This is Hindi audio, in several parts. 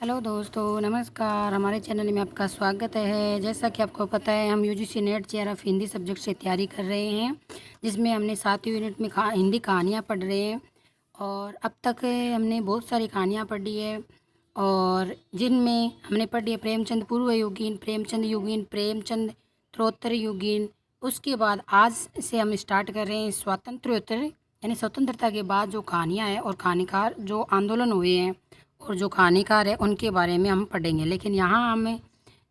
हेलो दोस्तों, नमस्कार। हमारे चैनल में आपका स्वागत है। जैसा कि आपको पता है, हम UGC net JRF Hindi subject से तैयारी कर रहे हैं, जिसमें हमने 7वीं यूनिट में हिंदी कहानियाँ पढ़ रहे हैं। और अब तक हमने बहुत सारी कहानियाँ पढ़ी है, और जिनमें हमने पढ़ी है प्रेमचंद पूर्व युगीन, प्रेमचंद युगीन, प्रेमचंद उत्तरोत्तर युगीन। उसके बाद आज से हम स्टार्ट कर रहे हैं स्वातंत्र्योत्तर, यानी स्वतंत्रता के बाद जो कहानियाँ हैं और कहानीकार जो आंदोलन हुए हैं और जो कहानीकार है उनके बारे में हम पढ़ेंगे। लेकिन यहाँ हमें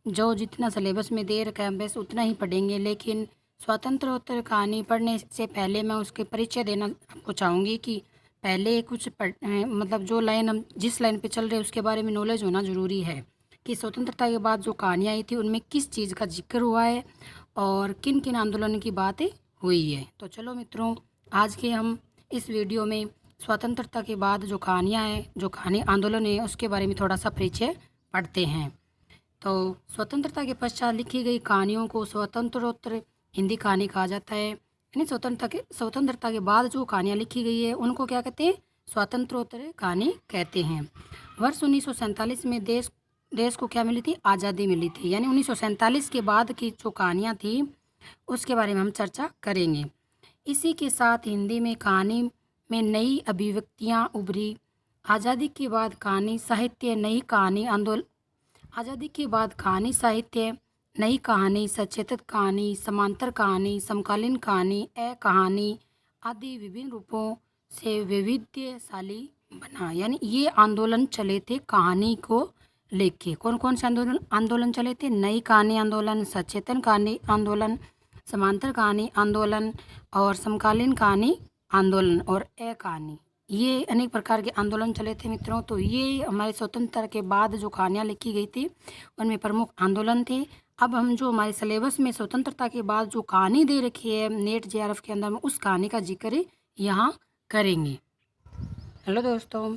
जो जितना सिलेबस में दे रखा है बस उतना ही पढ़ेंगे। लेकिन स्वतंत्रोत्तर कहानी पढ़ने से पहले मैं उसके परिचय देना आपको चाहूँगी कि पहले कुछ मतलब जो लाइन हम जिस लाइन पे चल रहे हैं उसके बारे में नॉलेज होना ज़रूरी है कि स्वतंत्रता के बाद जो कहानियाँ आई थी उनमें किस चीज़ का जिक्र हुआ है और किन किन आंदोलन की बातें हुई है। तो चलो मित्रों, आज के हम इस वीडियो में स्वतंत्रता के बाद जो कहानियाँ हैं, जो कहानी आंदोलन है, उसके बारे में थोड़ा सा परिचय पढ़ते हैं। तो स्वतंत्रता के पश्चात लिखी गई कहानियों को स्वतंत्रोत्तर हिंदी कहानी कहा जाता है। यानी स्वतंत्रता के बाद जो कहानियाँ लिखी गई है उनको क्या कहते हैं? स्वतंत्रोत्तर कहानी कहते हैं। वर्ष 1947 में देश को क्या मिली थी? आज़ादी मिली थी। यानी 1947 के बाद की जो कहानियाँ थी उसके बारे में हम चर्चा करेंगे। इसी के साथ हिंदी में कहानी में नई अभिव्यक्तियाँ उभरी। आज़ादी के बाद कहानी साहित्य नई कहानी आंदोलन आज़ादी के बाद कहानी साहित्य नई कहानी, सचेतक कहानी, समांतर कहानी, समकालीन कहानी, कहानी आदि विभिन्न रूपों से वैविध्यशाली बना। यानी ये आंदोलन चले थे कहानी को लेके। कौन कौन से आंदोलन आंदोलन चले थे? नई कहानी आंदोलन, सचेतन कहानी आंदोलन, समांतर कहानी आंदोलन और समकालीन कहानी आंदोलन और कहानी। ये अनेक प्रकार के आंदोलन चले थे मित्रों। तो ये हमारे स्वतंत्रता के बाद जो कहानियाँ लिखी गई थी उनमें प्रमुख आंदोलन थे। अब हम जो हमारे सिलेबस में स्वतंत्रता के बाद जो कहानी दे रखी है नेट जेआरएफ के अंदर में, उस कहानी का जिक्र यहाँ करेंगे। हेलो दोस्तों,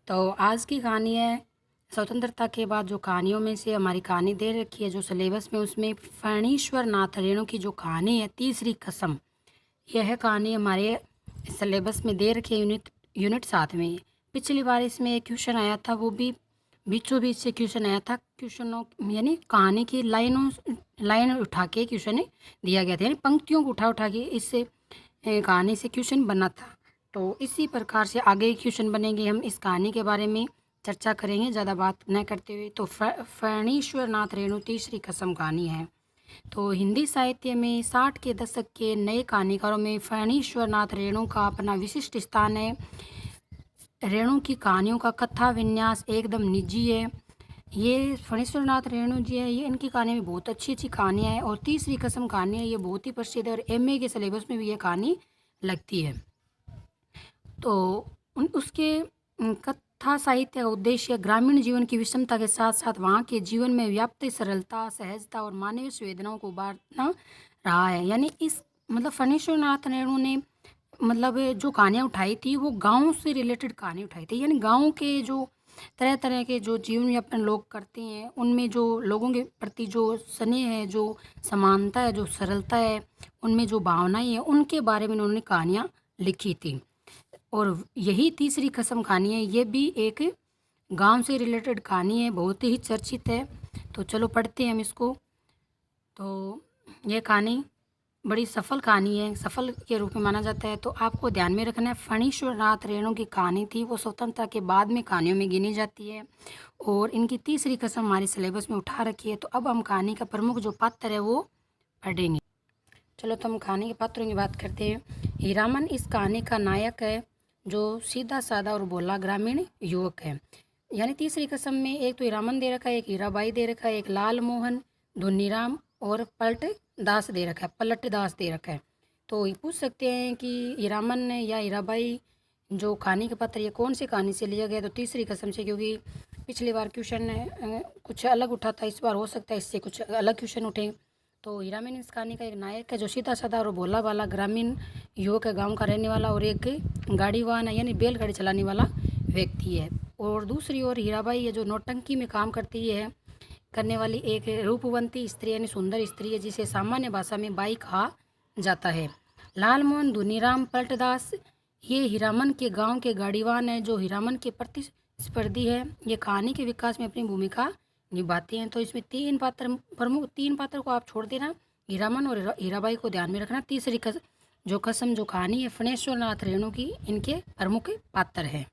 तो आज की कहानी है स्वतंत्रता के बाद जो कहानियों में से हमारी कहानी दे रखी है जो सिलेबस में, उसमें फणीश्वर नाथ रेणु की जो कहानी है तीसरी कसम, यह कहानी हमारे सिलेबस में दे रखी है यूनिट 7 में। पिछली बार इसमें एक क्वेश्चन आया था, वो भी बीचों बीच से क्वेश्चन आया था। क्वेश्चनों यानी कहानी की लाइन उठा के क्वेश्चन दिया गया था, यानी पंक्तियों को उठा के इससे कहानी से क्वेश्चन बना था। तो इसी प्रकार से आगे क्वेश्चन बनेंगे। हम इस कहानी के बारे में चर्चा करेंगे ज़्यादा बात न करते हुए। तो फणीश्वर नाथ रेणु तीसरी कसम कहानी है। तो हिंदी साहित्य में 60 के दशक के नए कहानीकारों में फणीश्वर नाथ रेणु का अपना विशिष्ट स्थान है। रेणु की कहानियों का कथा विन्यास एकदम निजी है। ये फणीश्वर नाथ रेणु जी है, ये इनकी कहानी में बहुत अच्छी अच्छी कहानियाँ हैं। और तीसरी कसम कहानी है, ये बहुत ही प्रसिद्ध है और एमए के सिलेबस में भी ये कहानी लगती है। तो उसके कथा साहित्य का उद्देश्य ग्रामीण जीवन की विषमता के साथ साथ वहाँ के जीवन में व्याप्त सरलता, सहजता और मानवीय संवेदनाओं को उभारना रहा है। यानी इस मतलब फणीश्वर नाथ रेणु ने मतलब जो कहानियाँ उठाई थी वो गाँव से रिलेटेड कहानी उठाई थी। यानी गाँव के जो तरह तरह के जो जीवन यापन लोग करते हैं, उनमें जो लोगों के प्रति जो स्नेह है, जो समानता है, जो सरलता है, उनमें जो भावनाएं हैं, उनके बारे में उन्होंने कहानियाँ लिखी थी। और यही तीसरी कसम कहानी है, ये भी एक गांव से रिलेटेड कहानी है, बहुत ही चर्चित है। तो चलो पढ़ते हैं हम इसको। तो ये कहानी बड़ी सफल कहानी है, सफल के रूप में माना जाता है। तो आपको ध्यान में रखना है, फणीश्वर नाथ रेणु की कहानी थी वो स्वतंत्रता के बाद में कहानियों में गिनी जाती है और इनकी तीसरी कसम हमारे सिलेबस में उठा रखी है। तो अब हम कहानी का प्रमुख जो पात्र है वो पढ़ेंगे। चलो तो हम कहानी के पात्रों की बात करते हैं। हीरामन इस कहानी का नायक है, जो सीधा साधा और भोला ग्रामीण युवक है। यानी तीसरी कसम में एक तो हीरामन दे रखा है, एक हीराबाई दे रखा है, एक लाल मोहन, धुनीराम और पलट दास दे रखा है। तो ये पूछ सकते हैं कि हीरामन या हीराबाई जो कहानी का पात्र ये कौन सी कहानी से लिया गया? तो तीसरी कसम से, क्योंकि पिछली बार क्वेश्चन कुछ अलग उठा था, इस बार हो सकता है इससे कुछ अलग क्वेश्चन उठे। तो हीरामन इस कहानी का एक नायक है जो सीधा साधा और भोला वाला ग्रामीण युवक है, गांव का रहने वाला, और एक गाड़ीवान है यानी बैलगाड़ी चलाने वाला व्यक्ति है। और दूसरी ओर हीराबाई है जो नौटंकी में काम करने वाली एक रूपवंती स्त्री यानी सुंदर स्त्री है, जिसे सामान्य भाषा में बाई कहा जाता है। लालमोहन, धुनीराम, पलटदास ये हीरामन के गांव के गाड़ीवान है जो हीरामन के प्रति स्पर्धी है, ये कहानी के विकास में अपनी भूमिका निभाते हैं। तो इसमें तीन पात्र को आप छोड़ देना, हीरामन और हीराबाई को ध्यान में रखना। तीसरी जो कसम जो कहानी है फणेश्वर नाथ रेणु की, इनके प्रमुख पात्र है।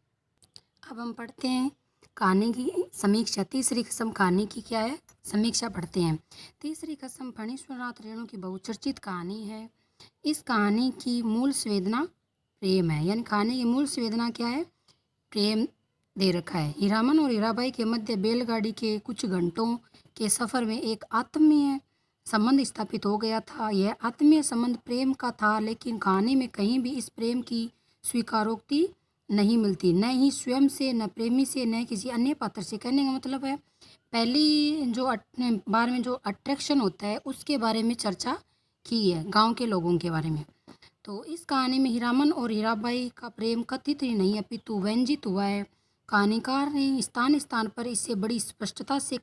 अब हम पढ़ते हैं कहानी की समीक्षा। तीसरी कसम कहानी की क्या है, समीक्षा पढ़ते हैं। तीसरी कसम फणेश्वर नाथ रेणु की बहुचर्चित कहानी है। इस कहानी की मूल संवेदना प्रेम है, यानी कहानी की मूल संवेदना क्या है, प्रेम दे रखा है। हीरामन और हीराबाई के मध्य बैलगाड़ी के कुछ घंटों के सफ़र में एक आत्मीय संबंध स्थापित हो गया था। यह आत्मीय संबंध प्रेम का था, लेकिन कहानी में कहीं भी इस प्रेम की स्वीकारोक्ति नहीं मिलती, न ही स्वयं से, न प्रेमी से, न किसी अन्य पात्र से। कहने का मतलब है पहली जो बार में जो अट्रैक्शन होता है उसके बारे में चर्चा की है, गांव के लोगों के बारे में। तो इस कहानी में हीरामन और हीराबाई का प्रेम कथित ही नहीं अपितु व्यंजित हुआ है। कहानीकार ने स्थान स्थान पर इसे बड़ी स्पष्टता से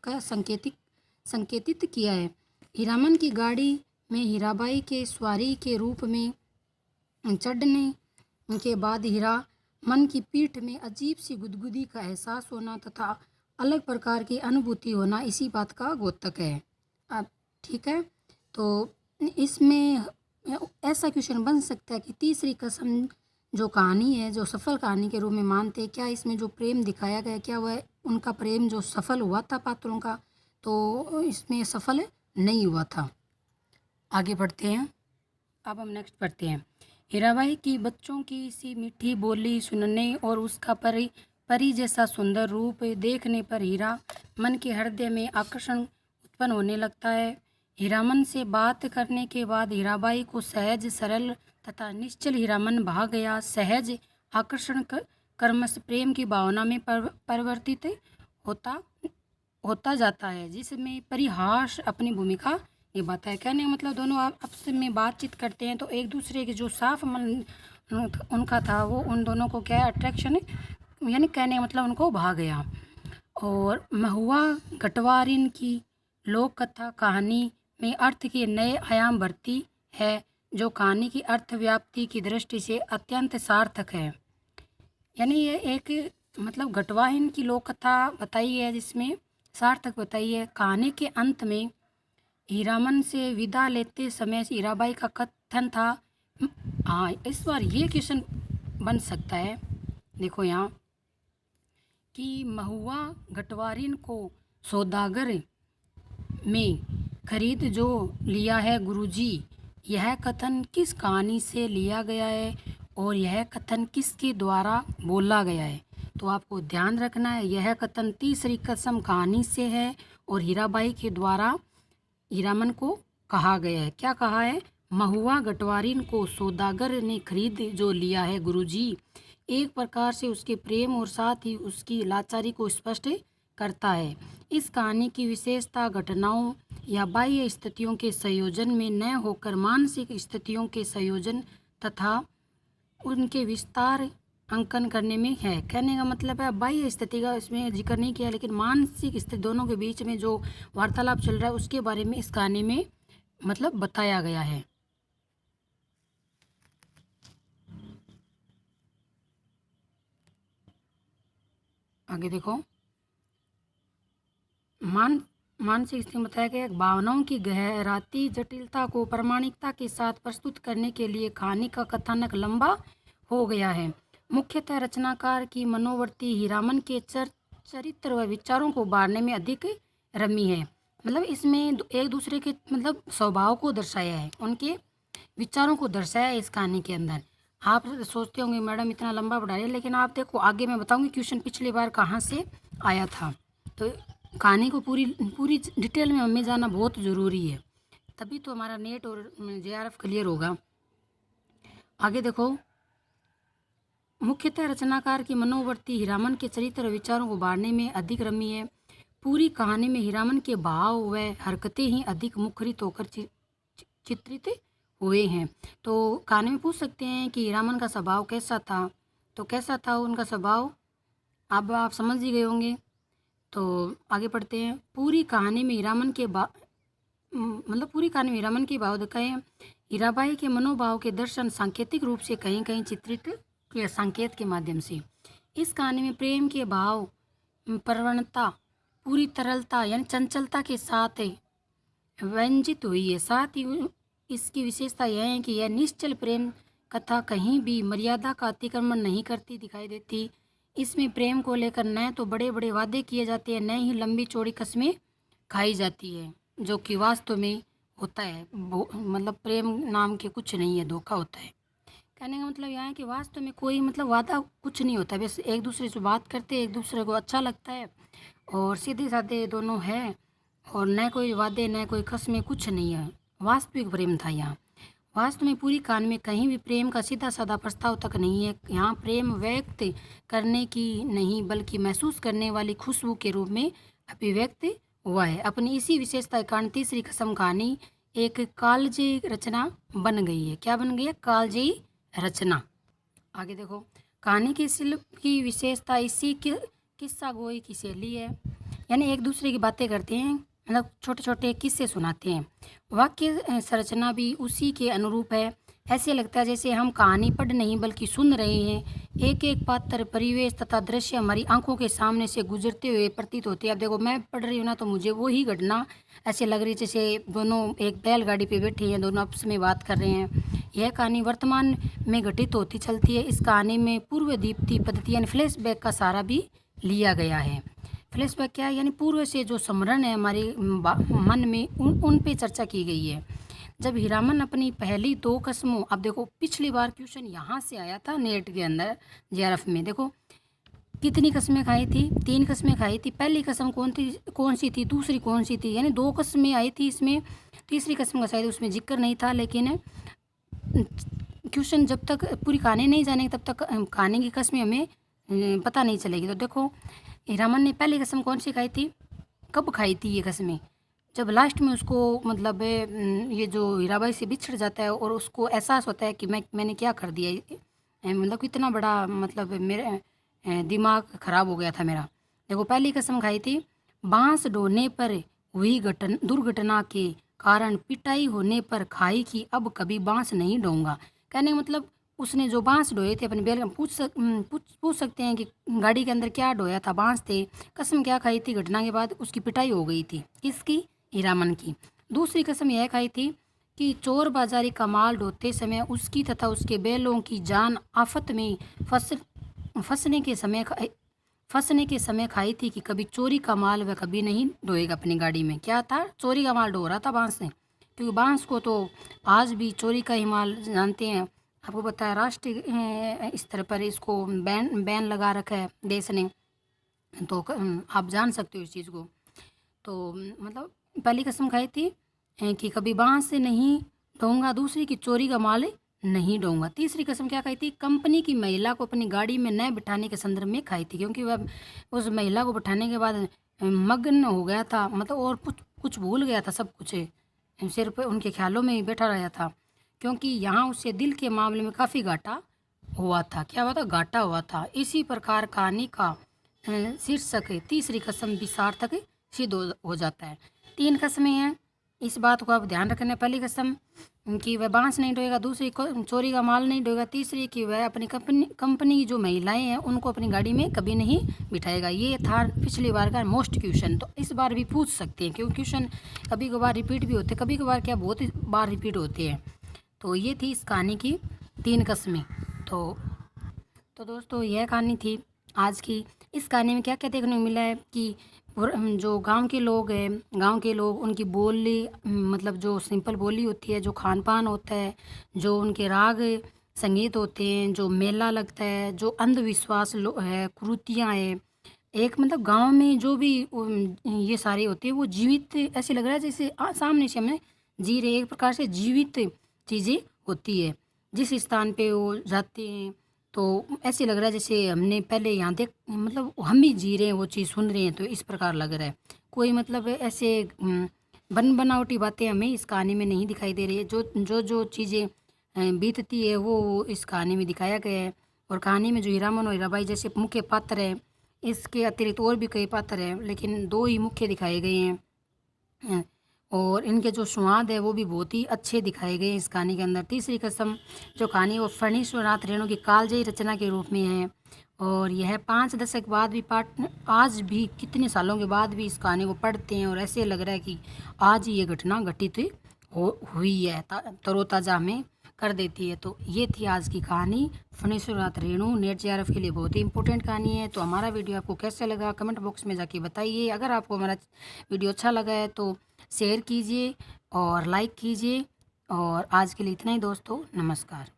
संकेतित किया है। हीरामन की गाड़ी में हीराबाई के सवारी के रूप में चढ़ने के बाद हीरामन की पीठ में अजीब सी गुदगुदी का एहसास होना तथा अलग प्रकार की अनुभूति होना इसी बात का द्योतक है। अब ठीक है, तो इसमें ऐसा क्वेश्चन बन सकता है कि तीसरी कसम जो कहानी है, जो सफल कहानी के रूप में मानते हैं, क्या इसमें जो प्रेम दिखाया गया, क्या वह उनका प्रेम जो सफल हुआ था पात्रों का, तो इसमें सफल नहीं हुआ था। आगे बढ़ते हैं। अब हम नेक्स्ट पढ़ते हैं। हीराबाई की बच्चों की सी मीठी बोली सुनने और उसका परी जैसा सुंदर रूप देखने पर हीरामन के हृदय में आकर्षण उत्पन्न होने लगता है। हीरामन से बात करने के बाद हीराबाई को सहज सरल तथा निश्चल हीरामन भा गया। सहज आकर्षण कर्मश प्रेम की भावना में परिवर्तित होता जाता है, जिसमें परिहास अपनी भूमिका निभाता है। कहने का मतलब दोनों आपस में बातचीत करते हैं तो एक दूसरे के जो साफ मन उनका था वो उन दोनों को क्या है, अट्रैक्शन, यानी कहने का मतलब उनको भा गया। और महुआ गटवारिन की लोक कथा कहानी में अर्थ के नए आयाम भरती है, जो कहानी की अर्थ व्याप्ति की दृष्टि से अत्यंत सार्थक है। यानी ये एक मतलब गटवाहिन की लोक कथा बताई है जिसमें सार्थक बताई है। कहानी के अंत में हीरामन से विदा लेते समय हीराबाई का कथन था, हाँ इस बार ये क्वेश्चन बन सकता है, देखो यहाँ कि महुआ गटवारिन को सौदागर में खरीद जो लिया है गुरुजी, यह कथन किस कहानी से लिया गया है और यह कथन किसके द्वारा बोला गया है। तो आपको ध्यान रखना है, यह कथन तीसरी कसम कहानी से है और हीराबाई के द्वारा हीरामन को कहा गया है। क्या कहा है, महुआ गटवारिन को सौदागर ने खरीद जो लिया है गुरुजी, एक प्रकार से उसके प्रेम और साथ ही उसकी लाचारी को स्पष्ट करता है। इस कहानी की विशेषता घटनाओं या बाह्य स्थितियों के संयोजन में न होकर मानसिक स्थितियों के संयोजन तथा उनके विस्तार अंकन करने में है। कहने का मतलब है बाह्य स्थिति का इसमें जिक्र नहीं किया, लेकिन मानसिक स्थिति दोनों के बीच में जो वार्तालाप चल रहा है उसके बारे में इस कहानी में मतलब बताया गया है। आगे देखो, मानसिक स्थिति में बताया गया, भावनाओं की गहराती जटिलता को प्रामाणिकता के साथ प्रस्तुत करने के लिए कहानी का कथानक लंबा हो गया है। मुख्यतः रचनाकार की मनोवृत्ति हीरामन के चरित्र व विचारों को उभारने में अधिक रमी है। मतलब इसमें एक दूसरे के मतलब स्वभाव को दर्शाया है, उनके विचारों को दर्शाया है इस कहानी के अंदर। आप सोचते होंगे मैडम इतना लंबा पढ़ा रहे हैं, लेकिन आप देखो आगे मैं बताऊंगी क्वेश्चन पिछली बार कहाँ से आया था। तो कहानी को पूरी डिटेल में हमें जाना बहुत ज़रूरी है, तभी तो हमारा नेट और JRF क्लियर होगा। आगे देखो, मुख्यतः रचनाकार की मनोवृत्ति हीरामन के चरित्र विचारों को उभारने में अधिक रमी है। पूरी कहानी में हीरामन के भाव व हरकतें ही अधिक मुखरित होकर चित्रित हुए हैं। तो कहानी में पूछ सकते हैं कि हीरामन का स्वभाव कैसा था, तो कैसा था उनका स्वभाव, अब आप समझ ही गए होंगे। तो आगे पढ़ते हैं। पूरी कहानी में हीरामन के भाव दिखाए हैं। हीराबाई के मनोभाव के दर्शन सांकेतिक रूप से कहीं कहीं चित्रित किया संकेत के माध्यम से। इस कहानी में प्रेम के भाव, प्रवणता पूरी तरलता यानी चंचलता के साथ व्यंजित हुई है। साथ ही इसकी विशेषता यह है कि यह निश्चल प्रेम कथा कहीं भी मर्यादा का अतिक्रमण नहीं करती दिखाई देती। इसमें प्रेम को लेकर न तो बड़े बड़े वादे किए जाते हैं, न ही लंबी चौड़ी कस्में खाई जाती है, जो कि वास्तव में होता है। मतलब प्रेम नाम के कुछ नहीं है, धोखा होता है। कहने का मतलब यह है कि वास्तव में कोई मतलब वादा कुछ नहीं होता, बस एक दूसरे से बात करते, एक दूसरे को अच्छा लगता है और सीधे साधे दोनों हैं, और न कोई वादे न कोई कस्में, कुछ नहीं है। वास्तविक प्रेम था यहाँ। वास्तव में पूरी कहानी में कहीं भी प्रेम का सीधा साधा प्रस्ताव तक नहीं है। यहाँ प्रेम व्यक्त करने की नहीं बल्कि महसूस करने वाली खुशबू के रूप में अभिव्यक्त हुआ है। अपनी इसी विशेषता के कारण तीसरी कसम कहानी एक कालजयी रचना बन गई है। क्या बन गई है? कालजयी रचना। आगे देखो, कहानी के शिल्प की विशेषता इसी किस्सा गोई की शैली है, यानी एक दूसरे की बातें करते हैं, मतलब छोटे छोटे किस्से सुनाते हैं। वाक्य संरचना भी उसी के अनुरूप है। ऐसे लगता है जैसे हम कहानी पढ़ नहीं बल्कि सुन रहे हैं। एक एक पात्र, परिवेश तथा दृश्य हमारी आंखों के सामने से गुजरते हुए प्रतीत होते हैं। अब देखो, मैं पढ़ रही हूँ ना, तो मुझे वही घटना ऐसे लग रही है जैसे दोनों एक बैलगाड़ी पे बैठे हैं, दोनों आपस में बात कर रहे हैं। यह कहानी वर्तमान में घटित होती चलती है। इस कहानी में पूर्व दीप्ति पद्धति यानी फ्लैशबैक का सहारा भी लिया गया है। फ्लैशबैक क्या है? यानी पूर्व से जो स्मरण है हमारे मन में, उन पे चर्चा की गई है। जब हीरामन अपनी पहली 2 कस्मों, अब देखो पिछली बार क्वेश्चन यहाँ से आया था नेट के अंदर जेआरएफ में, देखो कितनी कस्में खाई थी? 3 कस्में खाई थी। पहली कसम कौन सी थी, दूसरी कौन सी थी, यानी 2 कस्में आई थी इसमें। तीसरी कसम का शायद उसमें जिक्र नहीं था, लेकिन क्वेश्चन जब तक पूरी कहानी नहीं जानेगी तब तक कहानी की कस्में हमें पता नहीं चलेगी। तो देखो, हीरामन ने पहली कसम कौन सी खाई थी, कब खाई थी ये कस्में? जब लास्ट में उसको मतलब ये जो हीराबाई से बिछड़ जाता है और उसको एहसास होता है कि मैंने क्या कर दिया, मतलब कितना बड़ा, मतलब मेरे दिमाग खराब हो गया था मेरा। देखो, पहली कसम खाई थी, बांस ढोने पर हुई दुर्घटना के कारण पिटाई होने पर खाई कि अब कभी बांस नहीं ढोऊंगा। कहने का मतलब उसने जो बांस ढोए थे अपने बैल, पूछ सकते हैं कि गाड़ी के अंदर क्या ढोया था, बांस थे। कसम क्या खाई थी? घटना के बाद उसकी पिटाई हो गई थी। किसकी? हीरामन की। दूसरी कसम यह खाई थी कि चोर बाजारी का माल ढोते समय उसकी तथा उसके बैलों की जान आफत में फंसने के समय खाई थी कि कभी चोरी का माल वह कभी नहीं ढोएगा अपनी गाड़ी में। क्या था? चोरी का माल ढो रहा था बांस से, क्योंकि बांस को तो आज भी चोरी का ही माल जानते हैं। आपको पता है राष्ट्रीय स्तर पर इसको बैन लगा रखा है देश ने, तो आप जान सकते हो इस चीज़ को। तो मतलब पहली कसम खाई थी कि कभी बांस से नहीं ढोऊंगा, दूसरी की चोरी का माल नहीं ढोऊंगा। तीसरी कसम क्या खाई थी? कंपनी की महिला को अपनी गाड़ी में न बिठाने के संदर्भ में खाई थी, क्योंकि वह उस महिला को बिठाने के बाद मग्न हो गया था, मतलब और कुछ भूल गया था, सब कुछ सिर पे उनके ख्यालों में ही बैठा रहा था, क्योंकि यहाँ उससे दिल के मामले में काफ़ी घाटा हुआ था। क्या हुआ था? घाटा हुआ था। इसी प्रकार कहानी का शीर्षक तीसरी कसम भी सार्थक सिद्ध हो जाता है। 3 कसमें हैं, इस बात को आप ध्यान रखना। पहली कसम कि वह बांस नहीं ढोएगा, दूसरी चोरी का माल नहीं ढोएगा, तीसरी कि वह अपनी कंपनी की जो महिलाएं हैं उनको अपनी गाड़ी में कभी नहीं बिठाएगा। ये था पिछली बार का मोस्ट क्वेश्चन, तो इस बार भी पूछ सकते हैं, क्योंकि क्वेश्चन कभी कभार रिपीट भी होते हैं, कभी कभार क्या बहुत बार रिपीट होते हैं। तो ये थी इस कहानी की 3 कस्में। तो दोस्तों, यह कहानी थी आज की। इस कहानी में क्या क्या देखने को मिला है कि जो गांव के लोग उनकी बोली, मतलब जो सिंपल बोली होती है, जो खान पान होता है, जो उनके राग संगीत होते हैं, जो मेला लगता है, जो अंधविश्वास है, कुरीतियाँ है, एक मतलब गांव में जो भी ये सारे होते हैं वो जीवित, ऐसे लग रहा है जैसे सामने से हमें जी रहे, एक प्रकार से जीवित चीज़ें होती है। जिस स्थान पे वो जाते हैं तो ऐसे लग रहा है जैसे हमने पहले यहाँ देख, मतलब हम भी जी रहे हैं, वो चीज़ सुन रहे हैं, तो इस प्रकार लग रहा है। कोई मतलब ऐसे बन बनावटी बातें हमें इस कहानी में नहीं दिखाई दे रही है। जो चीज़ें बीतती है वो इस कहानी में दिखाया गया है। और कहानी में जो हीरामन और हीराबाई जैसे मुख्य पात्र हैं, इसके अतिरिक्त और भी कई पात्र हैं, लेकिन 2 ही मुख्य दिखाए गए हैं, और इनके जो संवाद है वो भी बहुत ही अच्छे दिखाए गए इस कहानी के अंदर। तीसरी कसम जो कहानी वो फणीश्वरनाथ रेणु की कालजयी रचना के रूप में है, और यह 5 दशक बाद भी आज भी कितने सालों के बाद भी इस कहानी को पढ़ते हैं और ऐसे लग रहा है कि आज ही ये घटना घटित हुई है, तरोताज़ा हमें कर देती है। तो ये थी आज की कहानी फणीश्वर नाथ रेणु। नेट जेआरएफ के लिए बहुत ही इंपॉर्टेंट कहानी है। तो हमारा वीडियो आपको कैसे लगा कमेंट बॉक्स में जाके बताइए। अगर आपको हमारा वीडियो अच्छा लगा है तो शेयर कीजिए और लाइक कीजिए। और आज के लिए इतना ही दोस्तों, नमस्कार।